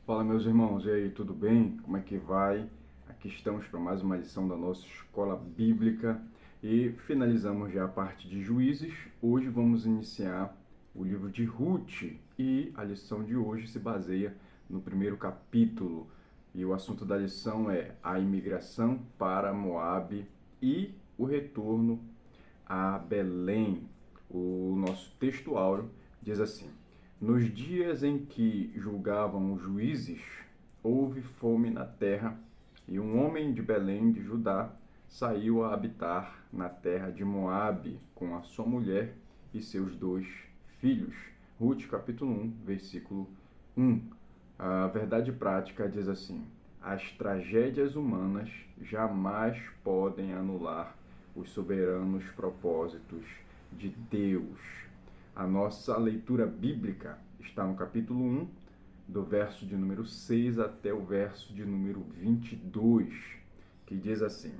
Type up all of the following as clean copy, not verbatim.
Fala, meus irmãos, e aí, tudo bem? Como é que vai? Aqui estamos para mais uma lição da nossa escola bíblica e finalizamos já a parte de Juízes. Hoje vamos iniciar o livro de Ruth e a lição de hoje se baseia no primeiro capítulo. E o assunto da lição é a imigração para Moabe e o retorno a Belém. O nosso texto áureo diz assim: nos dias em que julgavam os juízes, houve fome na terra, e um homem de Belém de Judá saiu a habitar na terra de Moabe com a sua mulher e seus 2 filhos. Ruth capítulo 1, versículo 1. A verdade prática diz assim: as tragédias humanas jamais podem anular os soberanos propósitos de Deus. A nossa leitura bíblica está no capítulo 1, do verso de número 6 até o verso de número 22, que diz assim: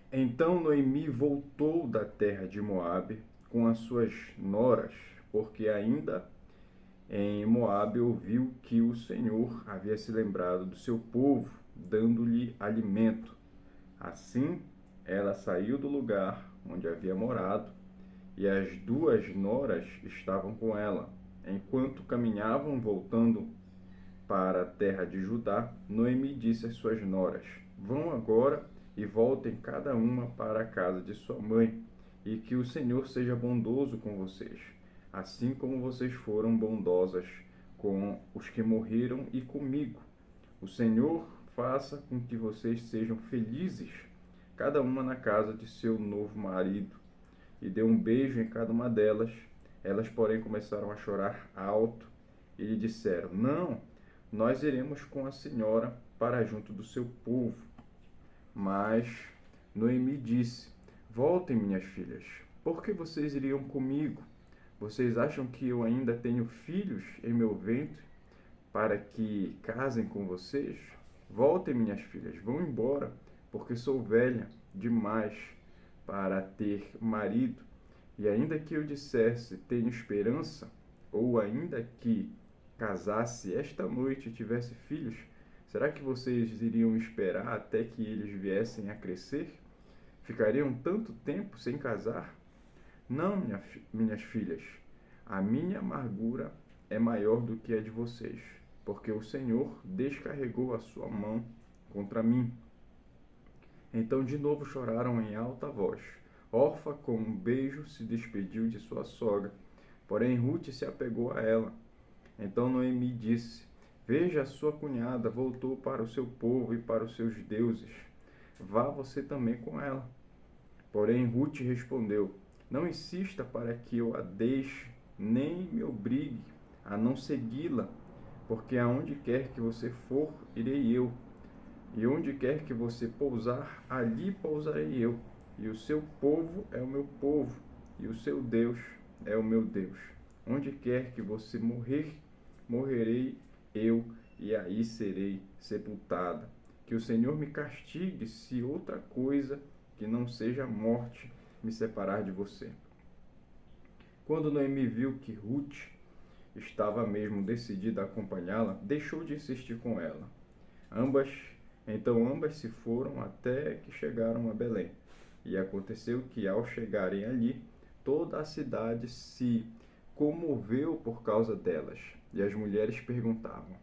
então Noemi voltou da terra de Moabe com as suas noras, porque ainda em Moabe ouviu que o Senhor havia se lembrado do seu povo, dando-lhe alimento. Assim, ela saiu do lugar onde havia morado, e as 2 noras estavam com ela. Enquanto caminhavam voltando para a terra de Judá, Noemi disse às suas noras: vão agora e voltem cada uma para a casa de sua mãe, e que o Senhor seja bondoso com vocês, assim como vocês foram bondosas com os que morreram e comigo. O Senhor faça com que vocês sejam felizes, cada uma na casa de seu novo marido. E deu um beijo em cada uma delas. Elas, porém, começaram a chorar alto e lhe disseram: não, nós iremos com a senhora para junto do seu povo. Mas Noemi disse: voltem, minhas filhas, por que vocês iriam comigo? Vocês acham que eu ainda tenho filhos em meu ventre para que casem com vocês? Voltem, minhas filhas, vão embora, porque sou velha demais para ter marido. E ainda que eu dissesse tenho esperança, ou ainda que casasse esta noite e tivesse filhos, será que vocês iriam esperar até que eles viessem a crescer? Ficariam tanto tempo sem casar? Não, minhas filhas, a minha amargura é maior do que a de vocês, porque o Senhor descarregou a sua mão contra mim. Então de novo choraram em alta voz. Orfa, com um beijo, se despediu de sua sogra, porém Ruth se apegou a ela. Então Noemi disse: veja, a sua cunhada voltou para o seu povo e para os seus deuses. Vá você também com ela. Porém Ruth respondeu: não insista para que eu a deixe, nem me obrigue a não segui-la, porque aonde quer que você for, irei eu. E onde quer que você pousar, ali pousarei eu. E o seu povo é o meu povo, e o seu Deus é o meu Deus. Onde quer que você morrer, morrerei eu, e aí serei sepultada. Que o Senhor me castigue se outra coisa que não seja a morte me separar de você. Quando Noemi viu que Ruth estava mesmo decidida a acompanhá-la, deixou de insistir com ela. Então ambas se foram até que chegaram a Belém. E aconteceu que, ao chegarem ali, toda a cidade se comoveu por causa delas. E as mulheres perguntavam: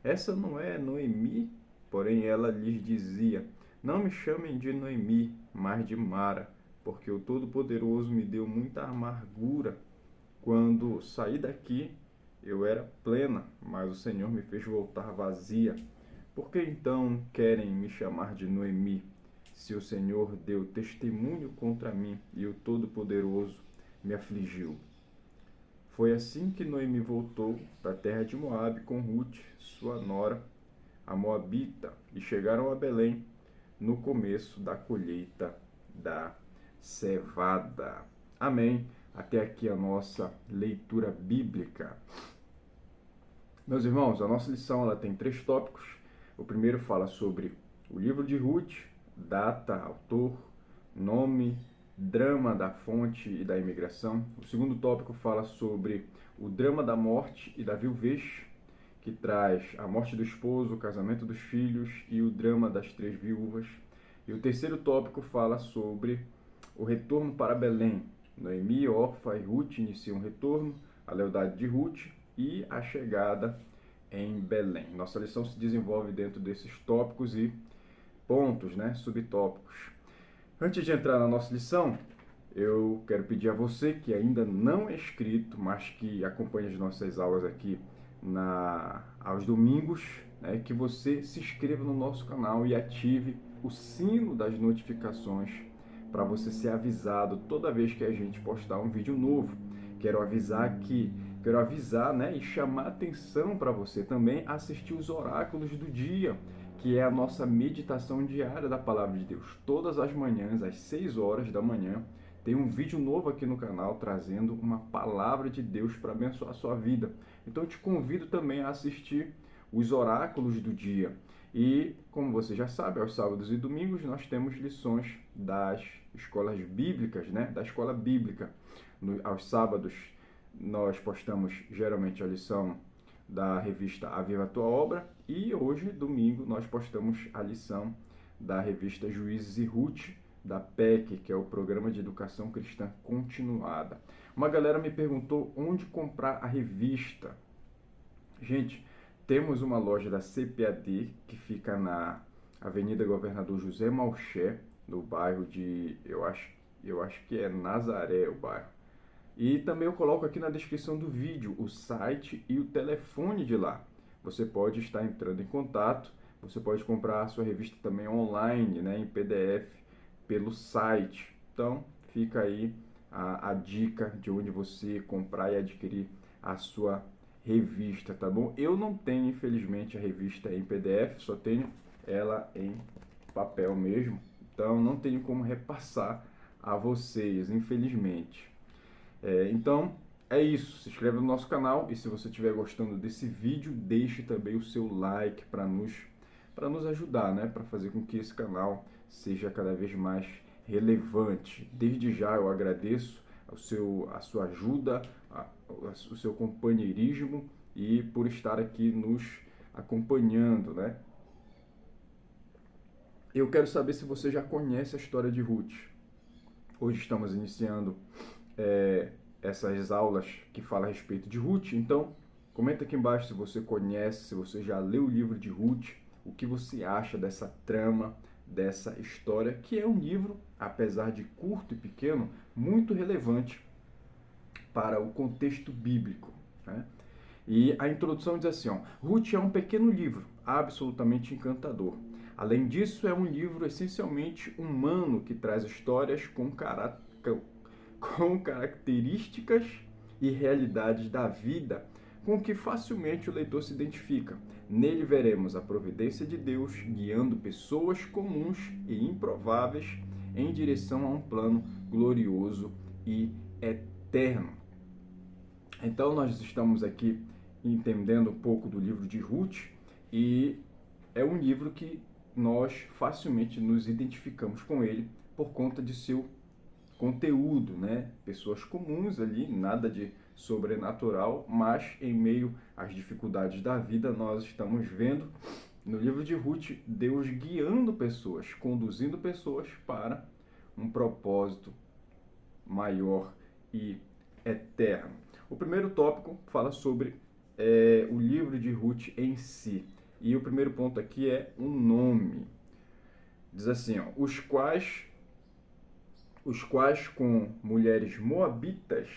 essa não é Noemi? Porém ela lhes dizia: não me chamem de Noemi, mas de Mara, porque o Todo-Poderoso me deu muita amargura. Quando saí daqui, eu era plena, mas o Senhor me fez voltar vazia. Por que então querem me chamar de Noemi, se o Senhor deu testemunho contra mim e o Todo-Poderoso me afligiu? Foi assim que Noemi voltou da terra de Moabe com Ruth, sua nora, a moabita, e chegaram a Belém no começo da colheita da cevada. Amém. Até aqui a nossa leitura bíblica. Meus irmãos, a nossa lição ela tem 3 tópicos. O primeiro fala sobre o livro de Ruth, data, autor, nome, drama da fonte e da imigração. O segundo tópico fala sobre o drama da morte e da viuvez, que traz a morte do esposo, o casamento dos filhos e o drama das 3 viúvas. E o terceiro tópico fala sobre o retorno para Belém. Noemi, Orfa e Ruth iniciam o retorno, a lealdade de Ruth e a chegada em Belém. Nossa lição se desenvolve dentro desses tópicos e pontos, né, subtópicos. Antes de entrar na nossa lição, eu quero pedir a você que ainda não é inscrito, mas que acompanha as nossas aulas aqui aos domingos, né, que você se inscreva no nosso canal e ative o sino das notificações para você ser avisado toda vez que a gente postar um vídeo novo. Quero avisar, né, e chamar atenção para você também assistir os oráculos do dia, que é a nossa meditação diária da Palavra de Deus. Todas as manhãs, às 6 horas da manhã, tem um vídeo novo aqui no canal trazendo uma palavra de Deus para abençoar a sua vida. Então eu te convido também a assistir os oráculos do dia. E, como você já sabe, aos sábados e domingos nós temos lições das escolas bíblicas, né? Da escola bíblica. Aos sábados nós postamos geralmente a lição da revista Aviva a Tua Obra e hoje, domingo, nós postamos a lição da revista Juízes e Ruth, da PEC, que é o Programa de Educação Cristã Continuada. Uma galera me perguntou onde comprar a revista. Gente, temos uma loja da CPAD que fica na Avenida Governador José Malcher, no bairro de, eu acho que é Nazaré o bairro. E também eu coloco aqui na descrição do vídeo o site e o telefone de lá. Você pode estar entrando em contato, você pode comprar a sua revista também online, né, em PDF, pelo site. Então, fica aí a dica de onde você comprar e adquirir a sua revista, tá bom? Eu não tenho, infelizmente, a revista em PDF, só tenho ela em papel mesmo. Então, não tenho como repassar a vocês, infelizmente. Então, é isso. Se inscreve no nosso canal e se você estiver gostando desse vídeo, deixe também o seu like para nos ajudar, né? Para fazer com que esse canal seja cada vez mais relevante. Desde já eu agradeço a sua ajuda, o seu companheirismo e por estar aqui nos acompanhando, né? Eu quero saber se você já conhece a história de Ruth. Hoje estamos iniciando essas aulas que falam a respeito de Ruth. Então, comenta aqui embaixo se você conhece, se você já leu o livro de Ruth, o que você acha dessa trama, dessa história, que é um livro, apesar de curto e pequeno, muito relevante para o contexto bíblico, né? E a introdução diz assim, ó, Ruth é um pequeno livro, absolutamente encantador. Além disso, é um livro essencialmente humano que traz histórias com características e realidades da vida com que facilmente o leitor se identifica. Nele veremos a providência de Deus guiando pessoas comuns e improváveis em direção a um plano glorioso e eterno. Então nós estamos aqui entendendo um pouco do livro de Ruth e é um livro que nós facilmente nos identificamos com ele por conta de seu conteúdo, né? Pessoas comuns ali, nada de sobrenatural, mas em meio às dificuldades da vida nós estamos vendo no livro de Ruth Deus guiando pessoas, conduzindo pessoas para um propósito maior e eterno. O primeiro tópico fala sobre o livro de Ruth em si. E o primeiro ponto aqui é o nome. Diz assim, ó, os quais com mulheres moabitas,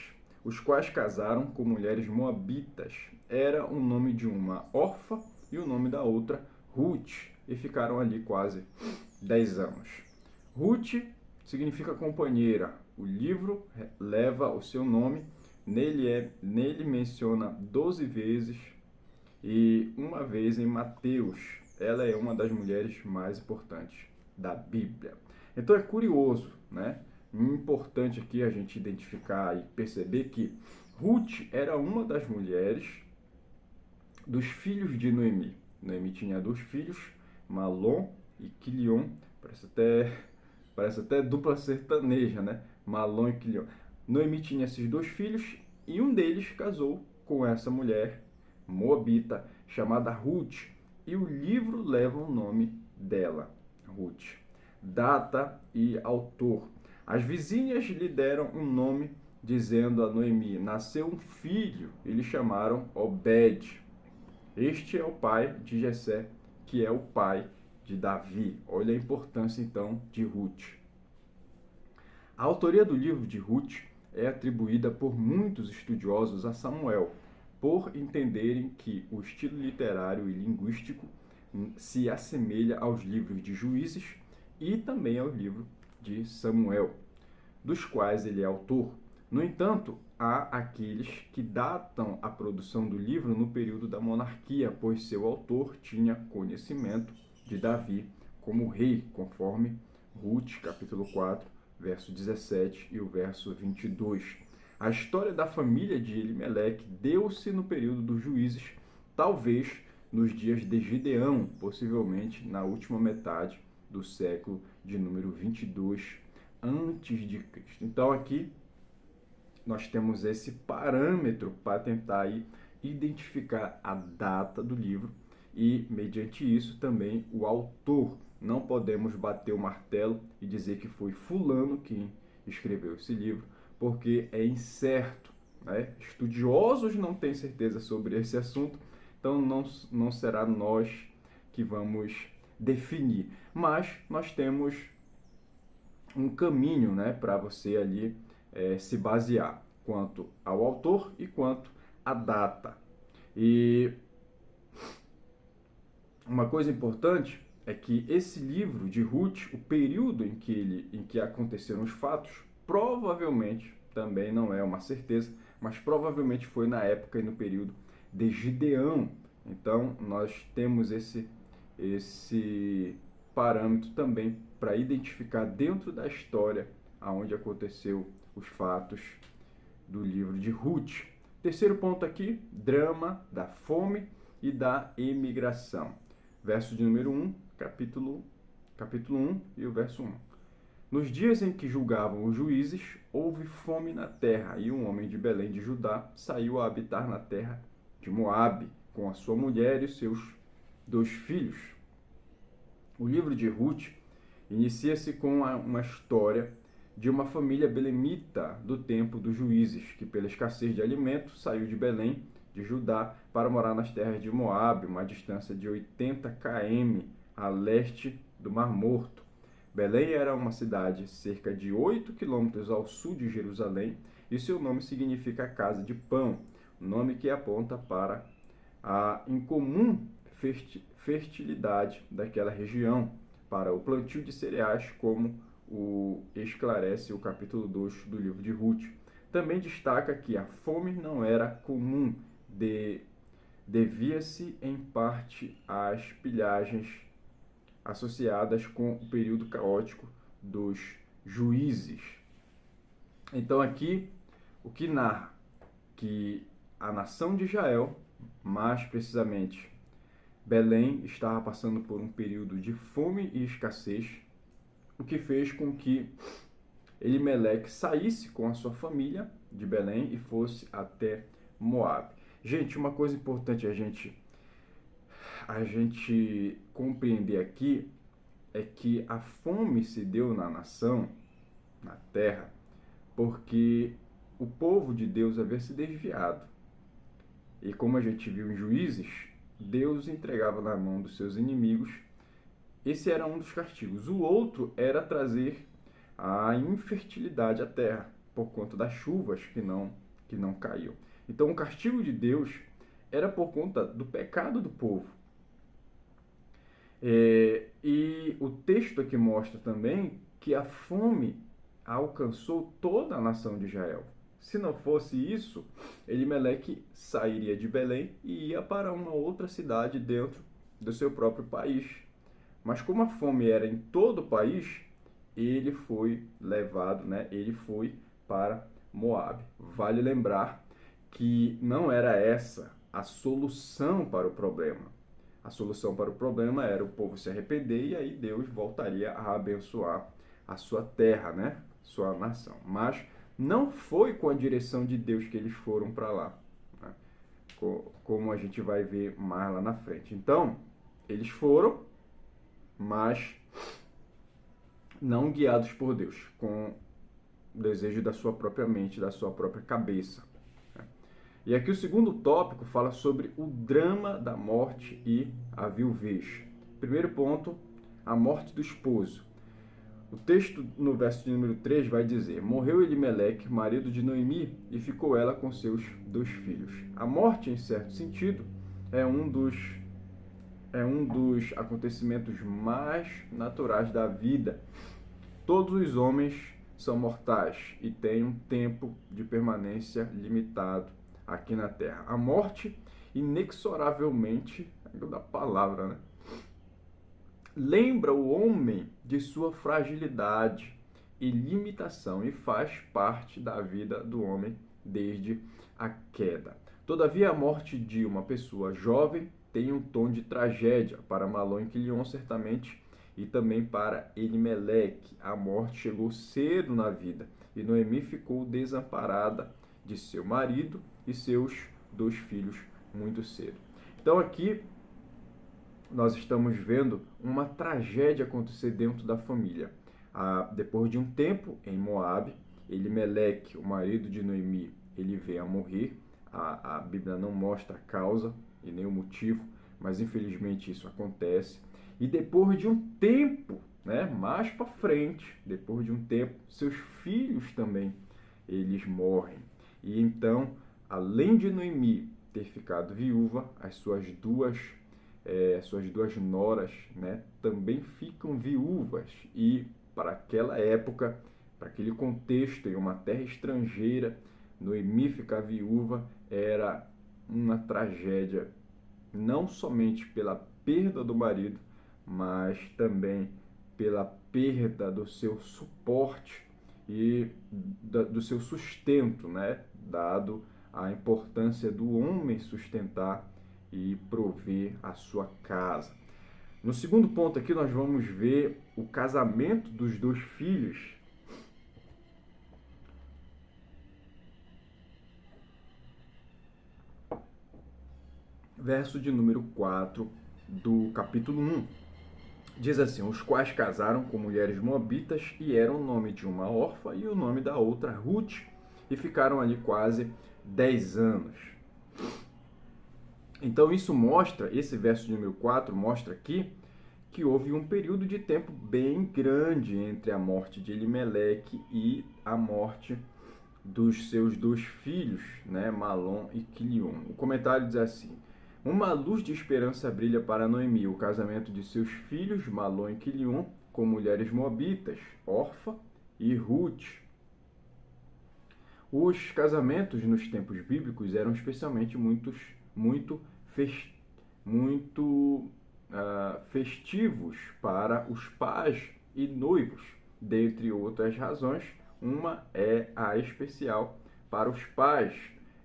os quais casaram com mulheres moabitas, era o nome de uma Orfa e o nome da outra Ruth, e ficaram ali quase 10 anos. Ruth significa companheira. O livro leva o seu nome, nele menciona 12 vezes e uma vez em Mateus. Ela é uma das mulheres mais importantes da Bíblia. Então é curioso, né? Importante aqui a gente identificar e perceber que Ruth era uma das mulheres dos filhos de Noemi. Noemi tinha 2 filhos, Malom e Quilion. Parece até dupla sertaneja, né? Malom e Quilion. Noemi tinha esses 2 filhos e um deles casou com essa mulher moabita chamada Ruth, e o livro leva o nome dela, Ruth. Data e autor. As vizinhas lhe deram um nome, dizendo a Noemi: nasceu um filho, e lhe chamaram Obed. Este é o pai de Jessé, que é o pai de Davi. Olha a importância, então, de Ruth. A autoria do livro de Ruth é atribuída por muitos estudiosos a Samuel, por entenderem que o estilo literário e linguístico se assemelha aos livros de Juízes e também ao livro de Samuel, dos quais ele é autor. No entanto, há aqueles que datam a produção do livro no período da monarquia, pois seu autor tinha conhecimento de Davi como rei, conforme Ruth, capítulo 4, verso 17 e o verso 22. A história da família de Elimeleque deu-se no período dos Juízes, talvez nos dias de Gideão, possivelmente na última metade do século de número 22 antes de Cristo. Então aqui nós temos esse parâmetro para tentar aí identificar a data do livro e, mediante isso, também o autor. Não podemos bater o martelo e dizer que foi fulano quem escreveu esse livro, porque é incerto, né? Estudiosos não têm certeza sobre esse assunto, então não será nós que vamos definir. Mas nós temos um caminho, né, para você ali se basear quanto ao autor e quanto à data. E uma coisa importante é que esse livro de Ruth, o período em que aconteceram os fatos, provavelmente, também não é uma certeza, mas provavelmente foi na época e no período de Gideão. Então, nós temos esse parâmetro também para identificar dentro da história aonde aconteceu os fatos do livro de Ruth. Terceiro ponto aqui, drama da fome e da imigração. Verso de número 1, capítulo 1 e o verso 1. Nos dias em que julgavam os juízes, houve fome na terra, e um homem de Belém de Judá saiu a habitar na terra de Moabe, com a sua mulher e seus 2 filhos. O livro de Ruth inicia-se com uma história de uma família belemita do tempo dos juízes, que pela escassez de alimento saiu de Belém, de Judá, para morar nas terras de Moabe, uma distância de 80 km a leste do Mar Morto. Belém era uma cidade cerca de 8 quilômetros ao sul de Jerusalém, e seu nome significa casa de pão, nome que aponta para a incomum fertilidade daquela região, para o plantio de cereais, como o esclarece o capítulo 2 do livro de Ruth. Também destaca que a fome não era comum, devia-se em parte às pilhagens associadas com o período caótico dos juízes. Então aqui o que narra que a nação de Israel, mais precisamente Belém, estava passando por um período de fome e escassez, o que fez com que Elimeleque saísse com a sua família de Belém e fosse até Moabe. Gente, uma coisa importante a gente compreender aqui é que a fome se deu na nação, na terra, porque o povo de Deus havia se desviado. E como a gente viu em Juízes, Deus entregava na mão dos seus inimigos. Esse era um dos castigos. O outro era trazer a infertilidade à terra, por conta das chuvas que não caíam. Então o castigo de Deus era por conta do pecado do povo. E o texto aqui mostra também que a fome alcançou toda a nação de Israel. Se não fosse isso, Elimeleque sairia de Belém e ia para uma outra cidade dentro do seu próprio país. Mas como a fome era em todo o país, ele foi levado, ele foi para Moabe. Vale lembrar que não era essa a solução para o problema. A solução para o problema era o povo se arrepender e aí Deus voltaria a abençoar a sua terra, sua nação. Mas não foi com a direção de Deus que eles foram para lá. como a gente vai ver mais lá na frente. Então, eles foram, mas não guiados por Deus, com o desejo da sua própria mente, da sua própria cabeça. E aqui o segundo tópico fala sobre o drama da morte e a viuvez. Primeiro ponto, a morte do esposo. O texto no verso de número 3 vai dizer: morreu Elimeleque, marido de Noemi, e ficou ela com seus 2 filhos. A morte, em certo sentido, é um dos acontecimentos mais naturais da vida. Todos os homens são mortais e têm um tempo de permanência limitado aqui na Terra. A morte, inexoravelmente, da palavra, né? Lembra o homem de sua fragilidade e limitação e faz parte da vida do homem desde a queda. Todavia, a morte de uma pessoa jovem tem um tom de tragédia para Malom e Quilion, certamente, e também para Elimeleque. A morte chegou cedo na vida e Noemi ficou desamparada de seu marido e seus 2 filhos muito cedo. Então aqui nós estamos vendo uma tragédia acontecer dentro da família. Depois de um tempo em Moabe, Elimeleque, o marido de Noemi, ele veio a morrer. A Bíblia não mostra a causa e nem o motivo, mas infelizmente isso acontece. E depois de um tempo, né, mais para frente, depois de um tempo, seus filhos também, eles morrem. E então, além de Noemi ter ficado viúva, as suas duas noras, né, também ficam viúvas. E para aquela época, para aquele contexto, em uma terra estrangeira, Noemi ficar viúva era uma tragédia, não somente pela perda do marido, mas também pela perda do seu suporte e do seu sustento, né? Dado a importância do homem sustentar e prover a sua casa. No segundo ponto aqui nós vamos ver o casamento dos 2 filhos. Verso de número 4 do capítulo 1. Diz assim: os quais casaram com mulheres moabitas e eram o nome de uma órfã e o nome da outra Ruth, e ficaram ali quase 10 anos. Então isso mostra, esse verso de número 4 mostra aqui que houve um período de tempo bem grande entre a morte de Elimeleque e a morte dos seus 2 filhos, né, Malom e Quilion. O comentário diz assim: uma luz de esperança brilha para Noemi, o casamento de seus filhos, Malom e Quilion, com mulheres moabitas, Orfa e Ruth. Os casamentos nos tempos bíblicos eram especialmente muito festivos para os pais e noivos, dentre outras razões. Uma é a especial para os pais,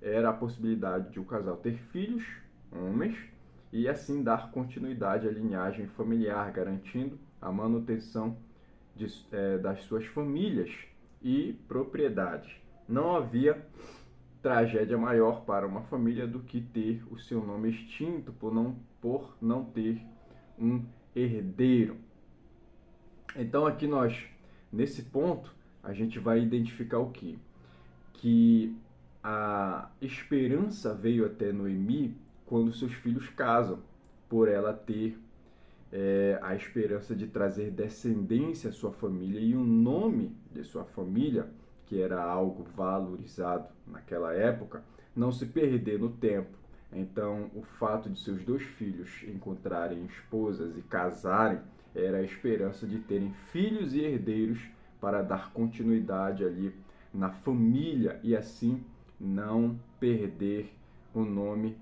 era a possibilidade de o casal ter filhos, homens, e assim dar continuidade à linhagem familiar, garantindo a manutenção das suas famílias e propriedades. Não havia tragédia maior para uma família do que ter o seu nome extinto por não ter um herdeiro. Então aqui nesse ponto, a gente vai identificar o quê? Que a esperança veio até Noemi quando seus filhos casam, por ela ter a esperança de trazer descendência à sua família e o nome de sua família, que era algo valorizado naquela época, não se perder no tempo. Então, o fato de seus 2 filhos encontrarem esposas e casarem era a esperança de terem filhos e herdeiros para dar continuidade ali na família e assim não perder o nome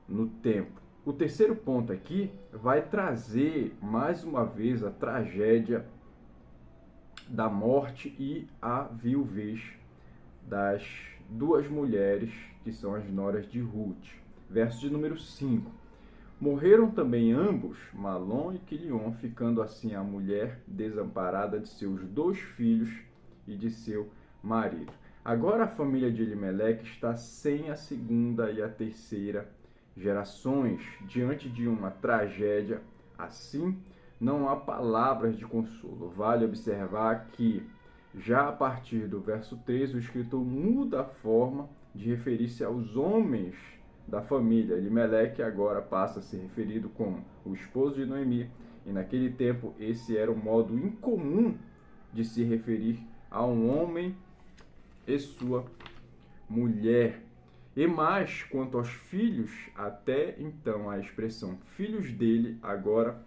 no tempo. O terceiro ponto aqui vai trazer mais uma vez a tragédia da morte e a viuvez das 2 mulheres que são as noras de Ruth. Verso de número 5. Morreram também ambos, Malom e Quilion, ficando assim a mulher desamparada de seus 2 filhos e de seu marido. Agora a família de Elimeleque está sem a segunda e a terceira gerações, diante de uma tragédia assim. Não há palavras de consolo. Vale observar que, já a partir do verso 3, o escritor muda a forma de referir-se aos homens da família. Elimeleque agora passa a ser referido como o esposo de Noemi, e naquele tempo esse era o modo incomum de se referir a um homem e sua mulher. E mais, quanto aos filhos, até então a expressão filhos dele agora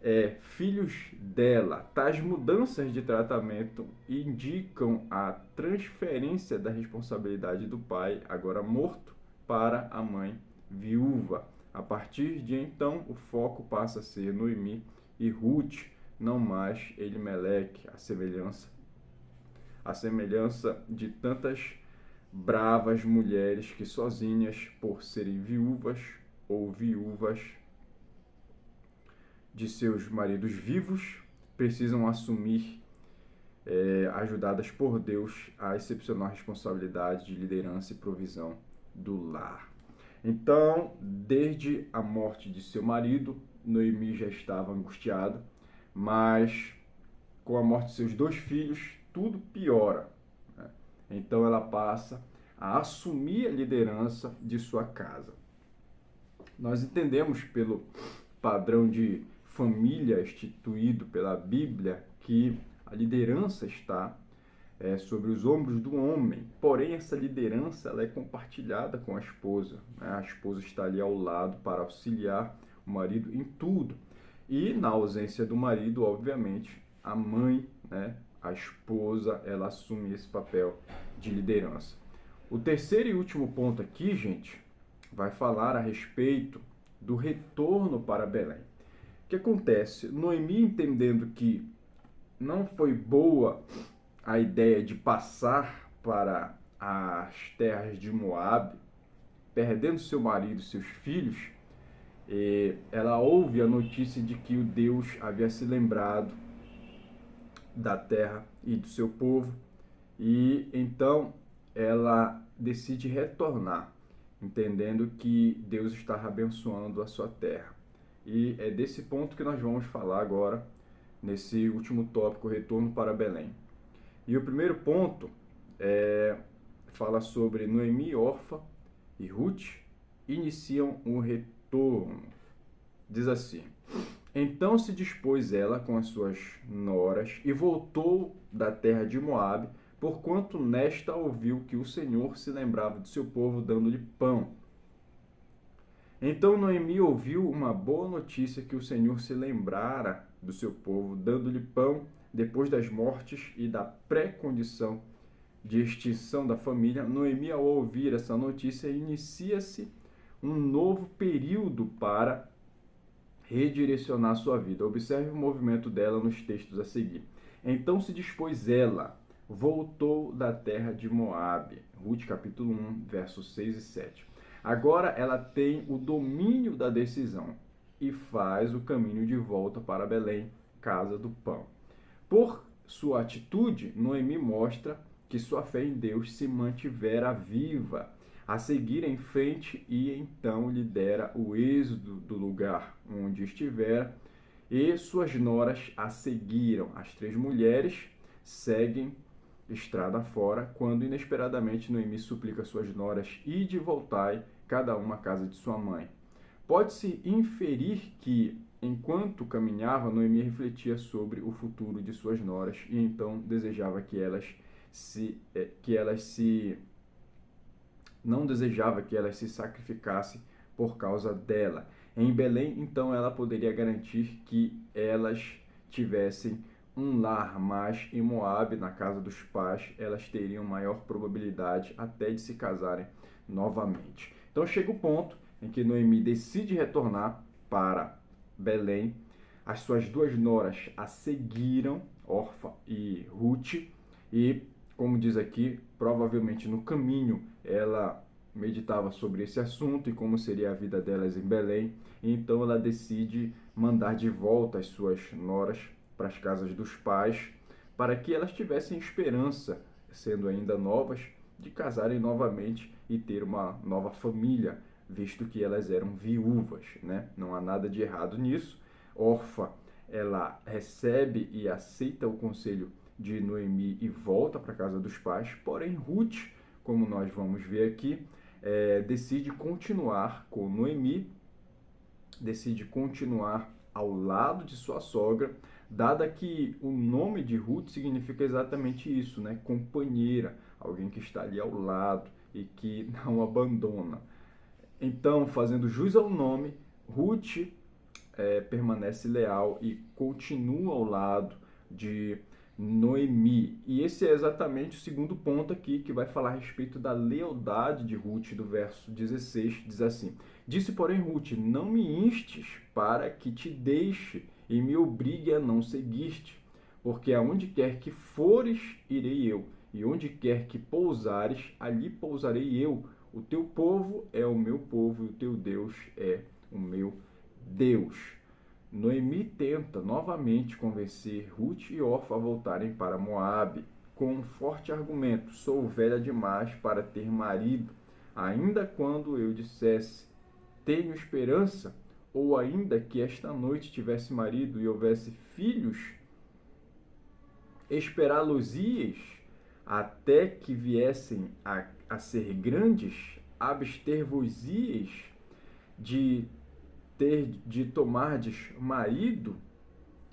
é filhos dela. Tais mudanças de tratamento indicam a transferência da responsabilidade do pai, agora morto, para a mãe viúva. A partir de então, o foco passa a ser Noemi e Ruth, não mais Elimeleque, a semelhança de tantas bravas mulheres que sozinhas, por serem viúvas ou viúvas de seus maridos vivos, precisam assumir, ajudadas por Deus, a excepcional responsabilidade de liderança e provisão do lar. Então, desde a morte de seu marido, Noemi já estava angustiada, mas com a morte de seus 2 filhos, tudo piora, né? Então ela passa a assumir a liderança de sua casa. Nós entendemos pelo padrão de família instituído pela Bíblia que a liderança está sobre os ombros do homem. Porém, essa liderança ela é compartilhada com a esposa, né? A esposa está ali ao lado para auxiliar o marido em tudo. E na ausência do marido, obviamente, a mãe, né, a esposa, ela assume esse papel de liderança. O terceiro e último ponto aqui, gente, vai falar a respeito do retorno para Belém. O que acontece? Noemi, entendendo que não foi boa a ideia de passar para as terras de Moabe, perdendo seu marido e seus filhos, ela ouve a notícia de que o Deus havia se lembrado da terra e do seu povo, e então ela decide retornar, entendendo que Deus estava abençoando a sua terra. E é desse ponto que nós vamos falar agora, nesse último tópico, retorno para Belém. E o primeiro ponto fala sobre Noemi, Orfa e Ruth iniciam o retorno. Diz assim: então se dispôs ela com as suas noras e voltou da terra de Moabe, porquanto nesta ouviu que o Senhor se lembrava do seu povo, dando-lhe pão. Então Noemi ouviu uma boa notícia, que o Senhor se lembrara do seu povo, dando-lhe pão, depois das mortes e da pré-condição de extinção da família. Noemi, ao ouvir essa notícia, inicia-se um novo período para redirecionar sua vida. Observe o movimento dela nos textos a seguir. Então se dispôs ela, voltou da terra de Moabe. Ruth capítulo 1, versos 6 e 7. Agora ela tem o domínio da decisão e faz o caminho de volta para Belém, casa do pão. Por sua atitude, Noemi mostra que sua fé em Deus se mantivera viva. A seguir em frente, e então lhe dera o êxodo do lugar onde estivera, e suas noras a seguiram. As 3 mulheres seguem estrada fora, quando inesperadamente Noemi suplica suas noras: ide e voltai, cada uma à casa de sua mãe. Pode-se inferir que, enquanto caminhava, Noemi refletia sobre o futuro de suas noras, e então desejava não desejava que elas se sacrificassem por causa dela. Em Belém, então, ela poderia garantir que elas tivessem um lar, mas em Moabe, na casa dos pais, elas teriam maior probabilidade até de se casarem novamente. Então chega o ponto em que Noemi decide retornar para Belém. As suas 2 noras a seguiram, Orfa e Ruth, e, como diz aqui, provavelmente no caminho ela meditava sobre esse assunto e como seria a vida delas em Belém. Então ela decide mandar de volta as suas noras para as casas dos pais, para que elas tivessem esperança sendo ainda novas, de casarem novamente e ter uma nova família, visto que elas eram viúvas, né? Não há nada de errado nisso. Orfa, ela recebe e aceita o conselho de Noemi e volta para a casa dos pais, porém Ruth, como nós vamos ver aqui, decide continuar com Noemi, decide continuar ao lado de sua sogra, dada que o nome de Ruth significa exatamente isso, né? Companheira, alguém que está ali ao lado e que não abandona. Então, fazendo jus ao nome, Ruth permanece leal e continua ao lado de Noemi. E esse é exatamente o segundo ponto aqui, que vai falar a respeito da lealdade de Ruth, do verso 16, diz assim: Disse, porém, Ruth, não me instes para que te deixe e me obrigue a não seguir-te, porque aonde quer que fores, irei eu, e onde quer que pousares, ali pousarei eu. O teu povo é o meu povo, e o teu Deus é o meu Deus. Noemi tenta novamente convencer Ruth e Orfa a voltarem para Moabe, com um forte argumento: sou velha demais para ter marido. Ainda quando eu dissesse, tenho esperança, ou ainda que esta noite tivesse marido e houvesse filhos, esperá-los-ias até que viessem a ser grandes, abster-vos-ias de tomardes marido.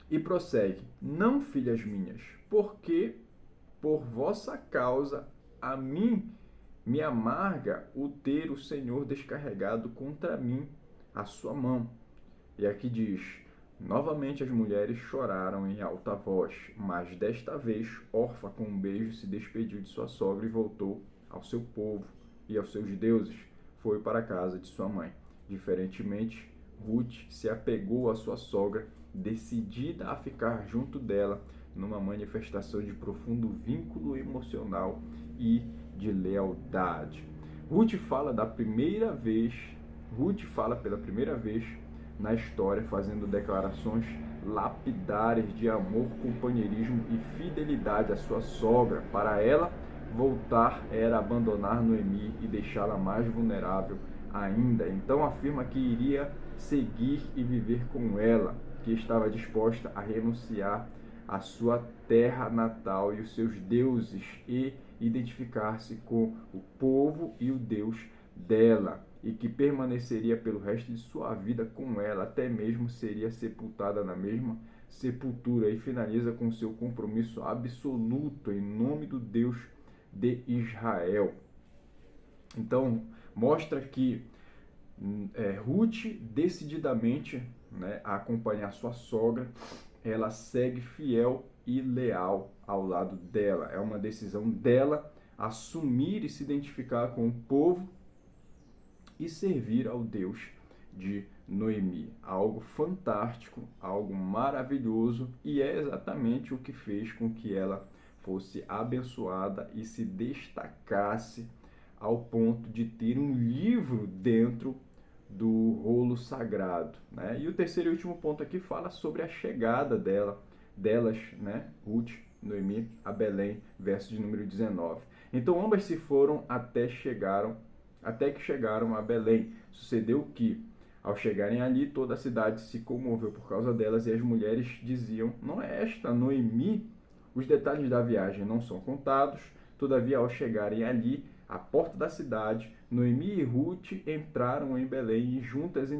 E prossegue: não, filhas minhas, porque por vossa causa a mim me amarga o ter o Senhor descarregado contra mim a sua mão. E aqui diz: novamente as mulheres choraram em alta voz, mas desta vez Orfa com um beijo se despediu de sua sogra e voltou ao seu povo e aos seus deuses. Foi para a casa de sua mãe. Diferentemente, Ruth se apegou à sua sogra, decidida a ficar junto dela, numa manifestação de profundo vínculo emocional e de lealdade. Ruth fala pela primeira vez na história, fazendo declarações lapidares de amor, companheirismo e fidelidade à sua sogra. Para ela, voltar era abandonar Noemi e deixá-la mais vulnerável ainda. Então afirma que iria seguir e viver com ela, que estava disposta a renunciar à sua terra natal e os seus deuses e identificar-se com o povo e o Deus dela, e que permaneceria pelo resto de sua vida com ela, até mesmo seria sepultada na mesma sepultura. E finaliza com seu compromisso absoluto em nome do Deus de Israel. Então, mostra que Ruth, decididamente, né, a acompanhar sua sogra, ela segue fiel e leal ao lado dela. É uma decisão dela assumir e se identificar com o povo e servir ao Deus de Noemi. Algo fantástico, algo maravilhoso, e é exatamente o que fez com que ela fosse abençoada e se destacasse ao ponto de ter um livro dentro do rolo sagrado, né? E o terceiro e último ponto aqui fala sobre a chegada delas, né? Ruth, Noemi, a Belém, verso de número 19. Então ambas se foram até que chegaram a Belém. Sucedeu que, ao chegarem ali, toda a cidade se comoveu por causa delas, e as mulheres diziam: não é esta Noemi? Os detalhes da viagem não são contados, todavia, ao chegarem ali, à porta da cidade, Noemi e Ruth entraram em Belém e juntas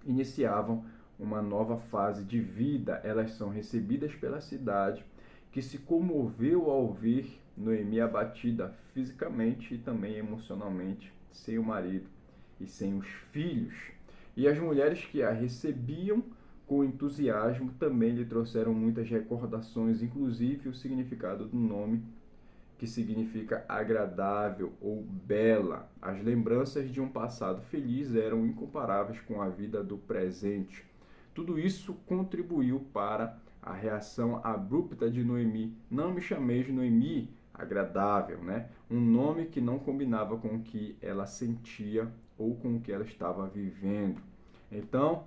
iniciavam uma nova fase de vida. Elas são recebidas pela cidade, que se comoveu ao ver Noemi abatida fisicamente e também emocionalmente, sem o marido e sem os filhos. E as mulheres que a recebiam com entusiasmo também lhe trouxeram muitas recordações, inclusive o significado do nome, que significa agradável ou bela. As lembranças de um passado feliz eram incomparáveis com a vida do presente. Tudo isso contribuiu para a reação abrupta de Noemi. Não me chameis Noemi, agradável, né? Um nome que não combinava com o que ela sentia ou com o que ela estava vivendo. Então,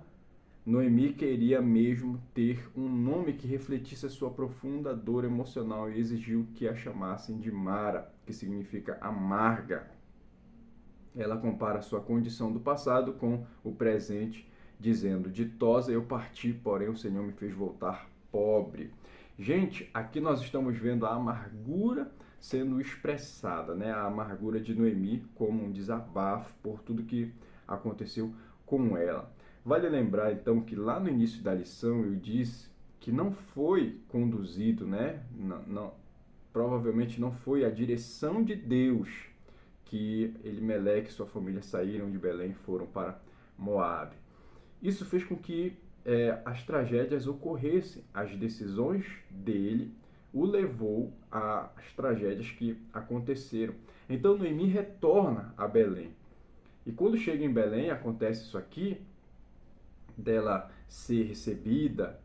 Noemi queria mesmo ter um nome que refletisse a sua profunda dor emocional e exigiu que a chamassem de Mara, que significa amarga. Ela compara sua condição do passado com o presente, dizendo: ditosa eu parti, porém o Senhor me fez voltar pobre. Gente, aqui nós estamos vendo a amargura sendo expressada, né? A amargura de Noemi como um desabafo por tudo que aconteceu com ela. Vale lembrar então que lá no início da lição eu disse que não foi conduzido, né? Provavelmente não foi a direção de Deus que Elimeleque e sua família saíram de Belém e foram para Moabe. Isso fez com que as tragédias ocorressem. As decisões dele o levou às tragédias que aconteceram. Então Noemi retorna a Belém. E quando chega em Belém, acontece isso aqui, dela ser recebida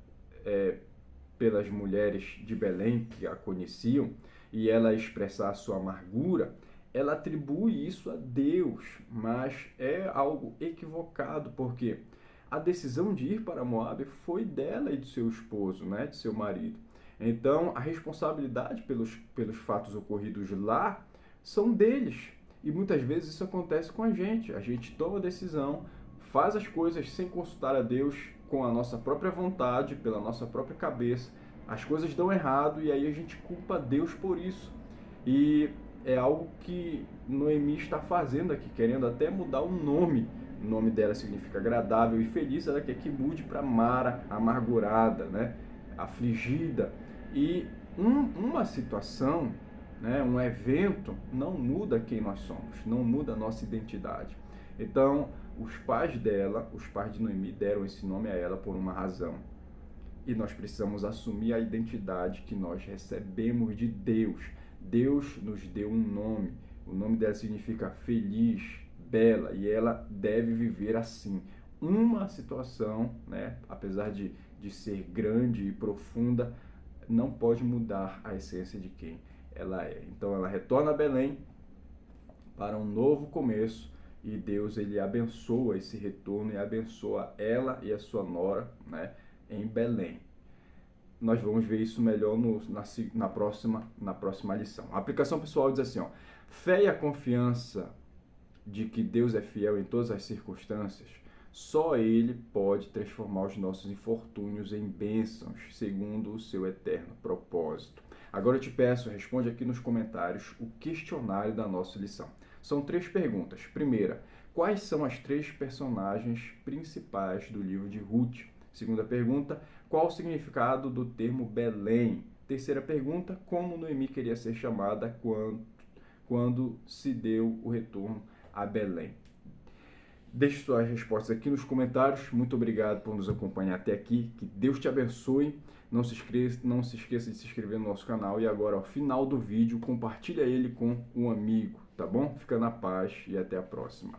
pelas mulheres de Belém que a conheciam, e ela expressar a sua amargura. Ela atribui isso a Deus, mas é algo equivocado, porque a decisão de ir para Moabe foi dela e do seu esposo, né, de seu marido. Então, a responsabilidade pelos fatos ocorridos lá são deles. E muitas vezes isso acontece com a gente. A gente toma a decisão, faz as coisas sem consultar a Deus, com a nossa própria vontade, pela nossa própria cabeça. As coisas dão errado e aí a gente culpa Deus por isso. E é algo que Noemi está fazendo aqui, querendo até mudar o nome. O nome dela significa agradável e feliz, ela quer que mude para Mara, amargurada, né? Afligida. E uma situação, né? Um evento, não muda quem nós somos, não muda a nossa identidade. Então, os pais dela, os pais de Noemi, deram esse nome a ela por uma razão. E nós precisamos assumir a identidade que nós recebemos de Deus. Deus nos deu um nome. O nome dela significa feliz, bela, e ela deve viver assim. Uma situação, né, apesar de ser grande e profunda, não pode mudar a essência de quem ela é. Então ela retorna a Belém para um novo começo, e Deus ele abençoa esse retorno e abençoa ela e a sua nora, né, em Belém. Nós vamos ver isso melhor na próxima lição. A aplicação pessoal diz assim, ó: fé e a confiança de que Deus é fiel em todas as circunstâncias, só Ele pode transformar os nossos infortúnios em bênçãos, segundo o seu eterno propósito. Agora eu te peço, responde aqui nos comentários o questionário da nossa lição. São 3 perguntas. Primeira, quais são as 3 personagens principais do livro de Ruth? Segunda pergunta, qual o significado do termo Belém? Terceira pergunta, como Noemi queria ser chamada quando se deu o retorno a Belém? Deixe suas respostas aqui nos comentários. Muito obrigado por nos acompanhar até aqui. Que Deus te abençoe. Não se esqueça de se inscrever no nosso canal. E agora, ao final do vídeo, compartilha ele com um amigo, tá bom? Fica na paz e até a próxima.